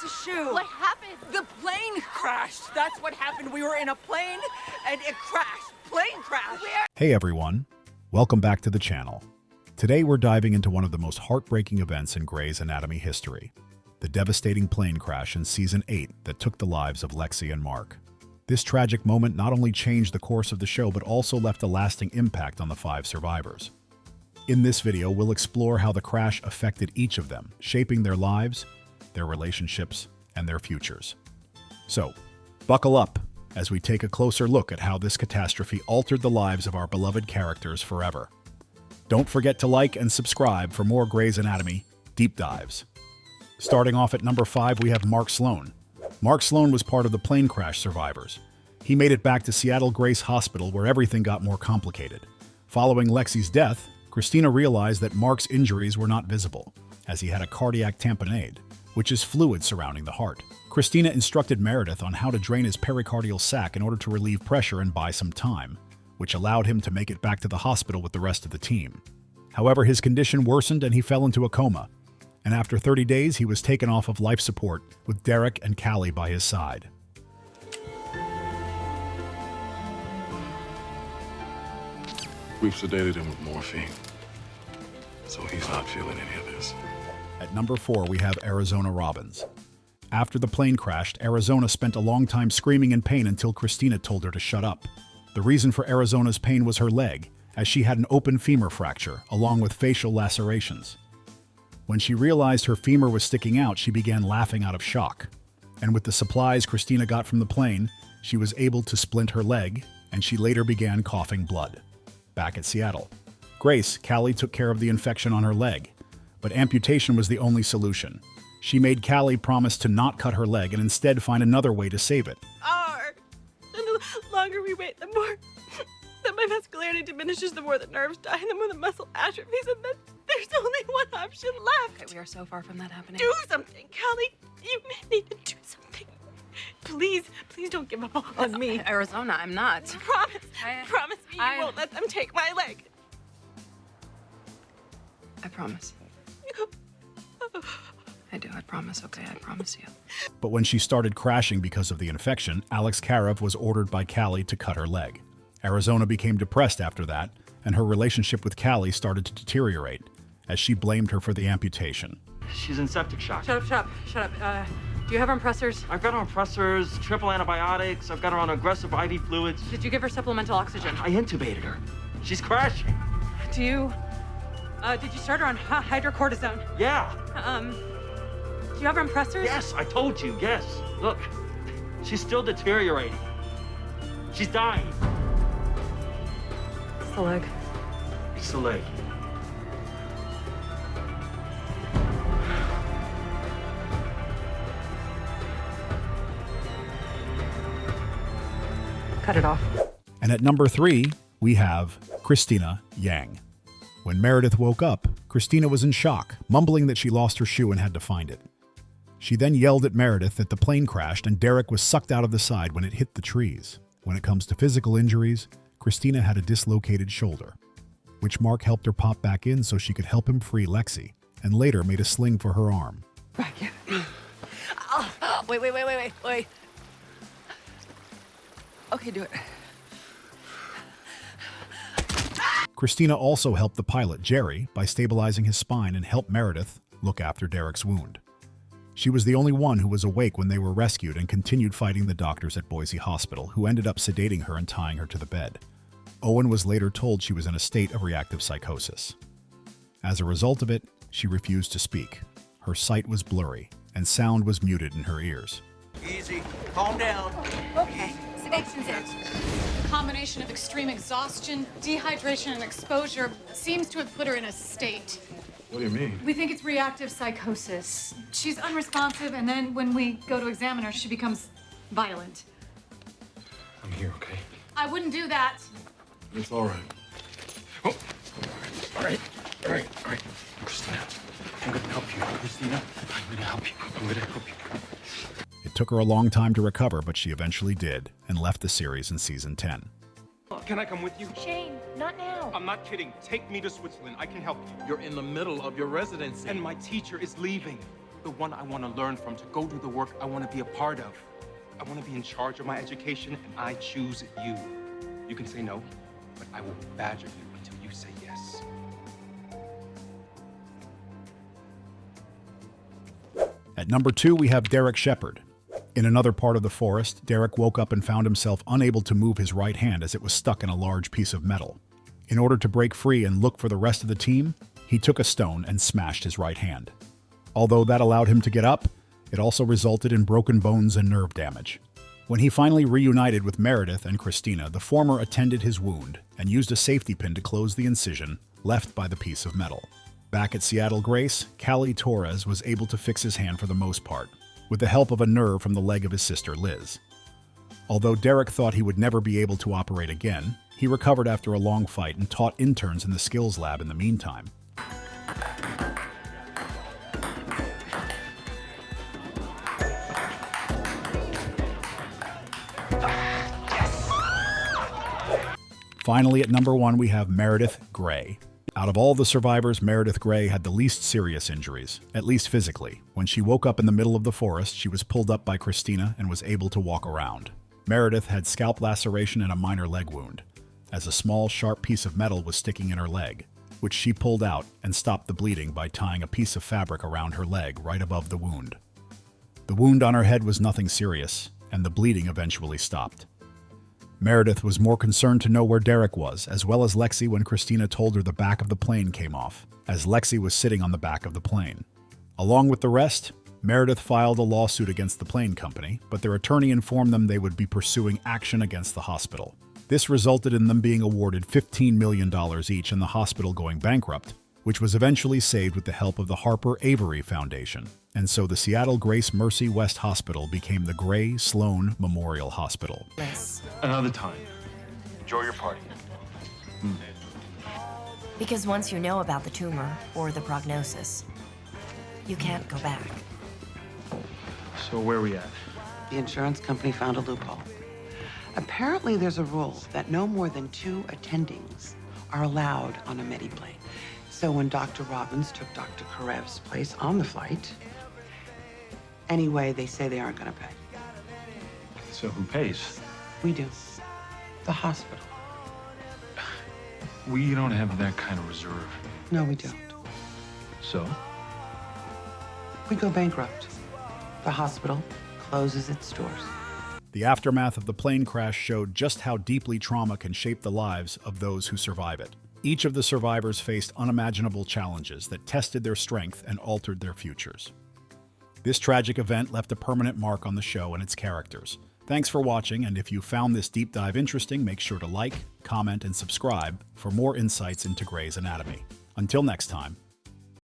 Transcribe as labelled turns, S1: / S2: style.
S1: the shoe.
S2: What happened?
S1: The plane crashed. That's what happened. We were in a plane and it crashed. Plane crash.
S3: Hey everyone, welcome back to the channel. Today we're diving into one of the most heartbreaking events in Grey's Anatomy history, the devastating plane crash in Season 8 that took the lives of Lexi and Mark. This tragic moment not only changed the course of the show but also left a lasting impact on the 5 survivors. In this video, we'll explore how the crash affected each of them, shaping their lives, their relationships, and their futures. So, buckle up as we take a closer look at how this catastrophe altered the lives of our beloved characters forever. Don't forget to like and subscribe for more Grey's Anatomy deep dives. Starting off at number 5, we have Mark Sloan. Mark Sloan was part of the plane crash survivors. He made it back to Seattle Grace Hospital where everything got more complicated. Following Lexi's death, Cristina realized that Mark's injuries were not visible, as he had a cardiac tamponade, which is fluid surrounding the heart. Cristina instructed Meredith on how to drain his pericardial sac in order to relieve pressure and buy some time, which allowed him to make it back to the hospital with the rest of the team. However, his condition worsened and he fell into a coma, and after 30 days he was taken off of life support with Derek and Callie by his side.
S4: We've sedated him with morphine, so he's not feeling any of this.
S3: At number 4, we have Arizona Robbins. After the plane crashed, Arizona spent a long time screaming in pain until Cristina told her to shut up. The reason for Arizona's pain was her leg, as she had an open femur fracture, along with facial lacerations. When she realized her femur was sticking out, she began laughing out of shock. And with the supplies Cristina got from the plane, she was able to splint her leg, and she later began coughing blood. Back at Seattle, Grace, Callie took care of the infection on her leg, but amputation was the only solution. She made Callie promise to not cut her leg and instead find another way to save it.
S2: And the longer we wait, the more that my vascularity diminishes, the more the nerves die, and the more the muscle atrophies, and then there's only one option left.
S5: Okay, we are so far from that happening.
S2: Do something, Callie. You need to do something. Please don't give up on me.
S5: Arizona, I'm not.
S2: Promise me you won't let them take my leg.
S5: I promise. I do, I promise, okay? I promise you.
S3: But when she started crashing because of the infection, Alex Karev was ordered by Callie to cut her leg. Arizona became depressed after that, and her relationship with Callie started to deteriorate, as she blamed her for the amputation.
S6: She's in septic shock.
S5: Shut up. Do you have compressors?
S6: I've got her on pressors, triple antibiotics. I've got her on aggressive IV fluids.
S5: Did you give her supplemental oxygen?
S6: I intubated her. She's crashing.
S5: Did you start her on hydrocortisone?
S6: Yeah.
S5: Do you have compressors?
S6: Yes, I told you, yes. Look, she's still deteriorating. She's dying.
S5: It's the leg.
S6: It's the leg.
S5: Cut it off.
S3: And at number 3, we have Christina Yang. When Meredith woke up, Cristina was in shock, mumbling that she lost her shoe and had to find it. She then yelled at Meredith that the plane crashed and Derek was sucked out of the side when it hit the trees. When it comes to physical injuries, Cristina had a dislocated shoulder, which Mark helped her pop back in so she could help him free Lexi, and later made a sling for her arm.
S5: Back in. Wait. Okay, do it.
S3: Cristina also helped the pilot, Jerry, by stabilizing his spine and helped Meredith look after Derek's wound. She was the only one who was awake when they were rescued and continued fighting the doctors at Boise Hospital, who ended up sedating her and tying her to the bed. Owen was later told she was in a state of reactive psychosis. As a result of it, she refused to speak. Her sight was blurry, and sound was muted in her ears.
S1: Easy. Calm down.
S7: Okay, sedation's in. The combination of extreme exhaustion, dehydration, and exposure seems to have put her in a state.
S4: What do you mean?
S7: We think it's reactive psychosis. She's unresponsive, and then when we go to examine her, she becomes violent.
S4: I'm here, okay?
S7: I wouldn't do that.
S4: It's all right. Oh. All right. Christina, I'm gonna help you. Christina, I'm gonna help you.
S3: It took her a long time to recover, but she eventually did, and left the series in season 10.
S8: Can I come with you?
S2: Shane, not now.
S8: I'm not kidding. Take me to Switzerland. I can help you.
S9: You're in the middle of your residency.
S8: And my teacher is leaving. the one I want to learn from, to go do the work I want to be a part of. I want to be in charge of my education, and I choose you. You can say no, but I will badger you until you say yes.
S3: At number 2, we have Derek Shepard. In another part of the forest, Derek woke up and found himself unable to move his right hand as it was stuck in a large piece of metal. In order to break free and look for the rest of the team, he took a stone and smashed his right hand. Although that allowed him to get up, it also resulted in broken bones and nerve damage. When he finally reunited with Meredith and Cristina, the former attended his wound and used a safety pin to close the incision left by the piece of metal. Back at Seattle Grace, Callie Torres was able to fix his hand for the most part, with the help of a nerve from the leg of his sister Liz. Although Derek thought he would never be able to operate again, he recovered after a long fight and taught interns in the skills lab in the meantime. Finally, at number 1, we have Meredith Grey. Out of all the survivors, Meredith Grey had the least serious injuries, at least physically. When she woke up in the middle of the forest, she was pulled up by Cristina and was able to walk around. Meredith had scalp laceration and a minor leg wound, as a small, sharp piece of metal was sticking in her leg, which she pulled out and stopped the bleeding by tying a piece of fabric around her leg right above the wound. The wound on her head was nothing serious, and the bleeding eventually stopped. Meredith was more concerned to know where Derek was, as well as Lexi when Cristina told her the back of the plane came off, as Lexi was sitting on the back of the plane. Along with the rest, Meredith filed a lawsuit against the plane company, but their attorney informed them they would be pursuing action against the hospital. This resulted in them being awarded $15 million each and the hospital going bankrupt, which was eventually saved with the help of the Harper Avery Foundation. And so the Seattle Grace Mercy West Hospital became the Grey Sloan Memorial Hospital.
S4: Another time. Enjoy your party.
S9: Because once you know about the tumor or the prognosis, you can't go back.
S4: So where are we at?
S10: The insurance company found a loophole. Apparently, there's a rule that no more than 2 attendings are allowed on a Medi-plane. So when Dr. Robbins took Dr. Karev's place on the flight, anyway, they say they aren't going to pay.
S4: So who pays?
S10: We do. The hospital.
S4: We don't have that kind of reserve.
S10: No, we don't.
S4: So?
S10: We go bankrupt. The hospital closes its doors.
S3: The aftermath of the plane crash showed just how deeply trauma can shape the lives of those who survive it. Each of the survivors faced unimaginable challenges that tested their strength and altered their futures. This tragic event left a permanent mark on the show and its characters. Thanks for watching, and if you found this deep dive interesting, make sure to like, comment, and subscribe for more insights into Grey's Anatomy. Until next time.